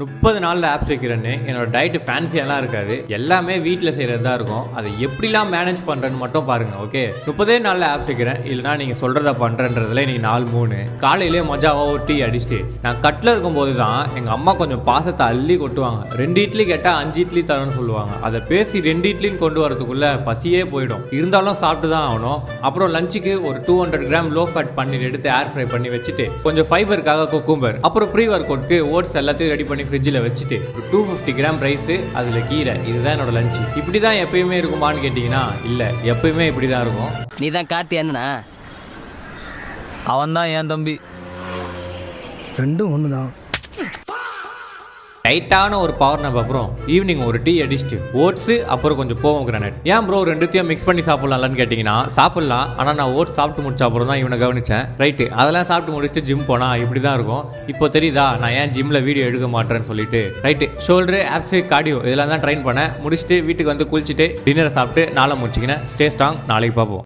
30 நாளில் ஆப்ஸ் வைக்கிறேன்னு என்னோட டயட்டு ஃபேன்சியெல்லாம் இருக்காது. எல்லாமே வீட்டில் செய்கிறது தான் இருக்கும். அதை எப்படிலாம் மேனேஜ் பண்ணுறேன்னு மட்டும் பாருங்கள். ஓகே, 30 நாளில் ஆப்ஸ் வைக்கிறேன், இல்லைனா நீங்கள் சொல்கிறத பண்ணுறன்றதுல இன்றைக்கி 4-3 காலையிலே மஜாவாக ஒரு டீ அடிச்சுட்டு நான் கட்டில் இருக்கும்போது தான் எங்கள் அம்மா கொஞ்சம் பாசத்தை அள்ளி கொட்டுவாங்க. 2 இட்லி கேட்டால் 5 இட்லி தரேன்னு சொல்லுவாங்க. அதை பேசி 2 இட்லின்னு கொண்டு வரதுக்குள்ளே பசியே போயிடும். இருந்தாலும் சாப்பிட்டு தான் ஆகணும். அப்புறம் லஞ்சுக்கு ஒரு 200 கிராம் லோ ஃபேட் பன்னீர் எடுத்து ஏர் ஃப்ரை பண்ணி வச்சுட்டு கொஞ்சம் ஃபைபருக்காக குக்கும்பர், அப்புறம் ப்ரீ ஒர்க் அவுட்க்கு ஓட்ஸ் எல்லாத்தையும் ரெடி பண்ணி ஃப்ரிட்ஜில் வச்சுட்டு ஒரு 250 கிராம் ரைஸு, அதில் கீரை. இதுதான் என்னோட லஞ்சு. இப்படி தான் எப்பயுமே இருக்குமான்னு கேட்டிங்கன்னா இல்லை, எப்பயுமே இப்படி தான் இருக்கும். நீ தான் கார்த்தி அண்ணனா? அவன் தான் என் தம்பி. ரெண்டும் ஒன்று தான். டைட்டான ஒரு பவர் நப், அப்புறம் ஈவினிங் ஒரு டீ அடிச்சுட்டு ஓட்ஸு, அப்புறம் கொஞ்சம் போவோம் கிரானட். ஏன் ப்ரோ ரெண்டுத்தையும் மிக்ஸ் பண்ணி சாப்பிட்லாம்னு கேட்டிங்கன்னா சாப்பிட்லாம். ஆனால் நான் ஓட்ஸ் சாப்பிட்டு முடிச்ச அப்புறம் தான் இவனை கவனித்தேன். ரைட்டு, அதெல்லாம் சாப்பிட்டு முடிச்சுட்டு ஜிம் போனால் இப்படி தான் இருக்கும். இப்போ தெரியுதா நான் ஏன் ஜிம்மில் வீடியோ எடுக்க மாட்டேன்னு சொல்லிட்டு. ரைட்டு, ஷோல்டரு, ஆப்ஸு, கார்டியோ இதெல்லாம் தான் ட்ரைன் பண்ணேன். முடிச்சுட்டு வீட்டுக்கு வந்து குளிச்சுட்டு டின்னரை சாப்பிட்டு நாளை முடிச்சிக்கினேன். ஸ்டே ஸ்ட்ராங், நாளைக்கு பார்ப்போம்.